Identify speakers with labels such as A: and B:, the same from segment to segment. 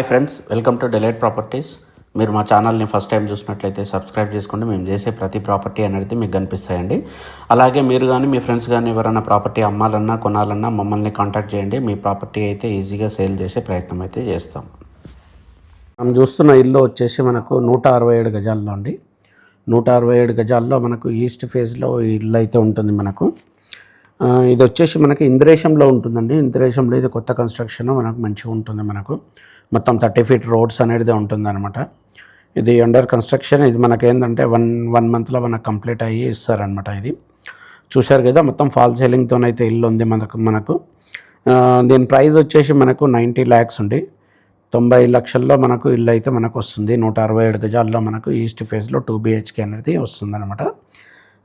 A: Hi friends, welcome to delight properties. మీరు మా ఛానల్ని ఫస్ట్ టైం చూసినట్లయితే సబ్స్క్రైబ్ చేసుకోండి. మేము చేసే ప్రతి ప్రాపర్టీ అనేది మీకు కనిపిస్తాయండి. అలాగే మీరు కానీ మీ ఫ్రెండ్స్ కానీ ఎవరైనా ప్రాపర్టీ అమ్మాలన్నా కొనాలన్నా మమ్మల్ని కాంటాక్ట్ చేయండి. మీ ప్రాపర్టీ అయితే ఈజీగా సేల్ చేసే ప్రయత్నం అయితే చేస్తాం. మనం చూస్తున్న ఇల్లు వచ్చేసి మనకు 167 గజాల్లో అండి. 167 గజాల్లో మనకు ఈస్ట్ ఫేజ్లో ఇల్లు అయితే ఉంటుంది. మనకు ఇది వచ్చేసి మనకి ఇంద్రేశంలో ఉంటుందండి. ఇంద్రేశంలో ఇది కొత్త కన్స్ట్రక్షన్, మనకు మంచిగా ఉంటుంది. మనకు మొత్తం 30 ఫీట్ రోడ్స్ అనేది ఉంటుందన్నమాట. ఇది అండర్ కన్స్ట్రక్షన్. ఇది మనకేంటంటే వన్ మంత్లో మనకు కంప్లీట్ అయ్యి ఇస్తారనమాట. ఇది చూశారు కదా, మొత్తం ఫాల్ సీలింగ్తోనైతే ఇల్లు ఉంది మనకు. దీని ప్రైస్ వచ్చేసి మనకు 90 lakhs ఉంది. 90 లక్షల్లో మనకు ఇల్లు అయితే మనకు వస్తుంది. 167 గజాల్లో మనకు ఈస్ట్ ఫేజ్లో 2 BHK అనేది వస్తుందన్నమాట.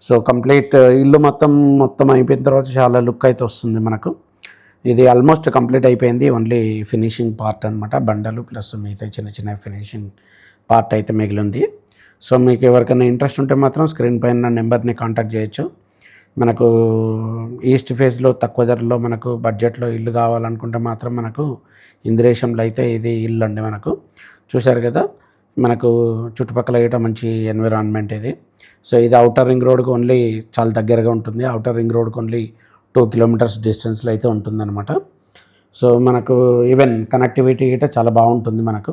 A: సో కంప్లీట్ ఇల్లు మొత్తం అయిపోయిన తర్వాత చాలా లుక్ అయితే వస్తుంది మనకు. ఇది ఆల్మోస్ట్ కంప్లీట్ అయిపోయింది. ఓన్లీ ఫినిషింగ్ పార్ట్ అనమాట. బండలు ప్లస్ మిగతా చిన్న ఫినిషింగ్ పార్ట్ అయితే మిగిలింది. సో మీకు ఎవరికైనా ఇంట్రెస్ట్ ఉంటే మాత్రం స్క్రీన్ పైన నెంబర్ని కాంటాక్ట్ చేయొచ్చు. మనకు ఈస్ట్ ఫేస్లో తక్కువ ధరలో మనకు బడ్జెట్లో ఇల్లు కావాలనుకుంటే మాత్రం మనకు ఇంద్రేశంలో అయితే ఇది ఇల్లు అండి. మనకు చూశారు కదా, మనకు చుట్టుపక్కల గట్రా మంచి ఎన్విరాన్మెంట్ ఇది. సో ఇది అవుటర్ రింగ్ రోడ్కి ఓన్లీ చాలా దగ్గరగా ఉంటుంది. అవుటర్ రింగ్ రోడ్కి ఓన్లీ 2 kilometers డిస్టెన్స్లో అయితే ఉంటుందన్నమాట. సో మనకు ఈవెన్ కనెక్టివిటీ గిట్ట చాలా బాగుంటుంది. మనకు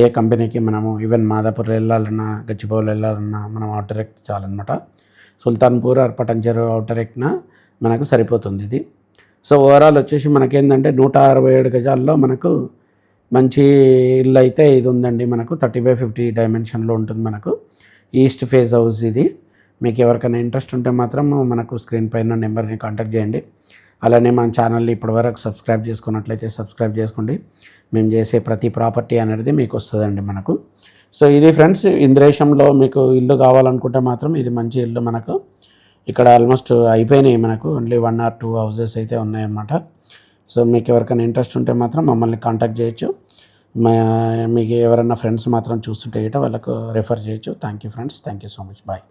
A: ఏ కంపెనీకి మనము ఈవెన్ మాదాపూర్ వెళ్ళాలన్నా, గచ్చిబౌలి వెళ్ళాలన్నా మనం అవుటర్ ఎక్ట్ చాలన్నమాట. సుల్తాన్పూర్ ఆర్ పటంచెరు అవుటర్ ఎక్కినా మనకు సరిపోతుంది ఇది. సో ఓవరాల్ వచ్చేసి మనకేంటంటే 167 గజాల్లో మనకు మంచి ఇల్లు అయితే ఇది ఉందండి. మనకు 30x50 డైమెన్షన్లో ఉంటుంది. మనకు ఈస్ట్ ఫేజ్ హౌస్ ఇది. మీకు ఎవరికైనా ఇంట్రెస్ట్ ఉంటే మాత్రం మనకు స్క్రీన్ పైన నెంబర్ని కాంటాక్ట్ చేయండి. అలానే మన ఛానల్ని ఇప్పటివరకు సబ్స్క్రైబ్ చేసుకున్నట్లయితే సబ్స్క్రైబ్ చేసుకోండి. మేము చేసే ప్రతి ప్రాపర్టీ అనేది మీకు వస్తుందండి మనకు. సో ఇది ఫ్రెండ్స్, ఇంద్రేశంలో మీకు ఇల్లు కావాలనుకుంటే మాత్రం ఇది మంచి ఇల్లు. మనకు ఇక్కడ ఆల్మోస్ట్ అయిపోయినాయి. మనకు ఓన్లీ 1 or 2 houses అయితే ఉన్నాయన్నమాట. సో మీకు ఎవరికైనా ఇంట్రెస్ట్ ఉంటే మాత్రం మమ్మల్ని కాంటాక్ట్ చేయొచ్చు. మీకు ఎవరైనా ఫ్రెండ్స్ మాత్రం చూస్తుంటే వాళ్ళకు రెఫర్ చేయొచ్చు. Thank you friends, thank you so much, bye.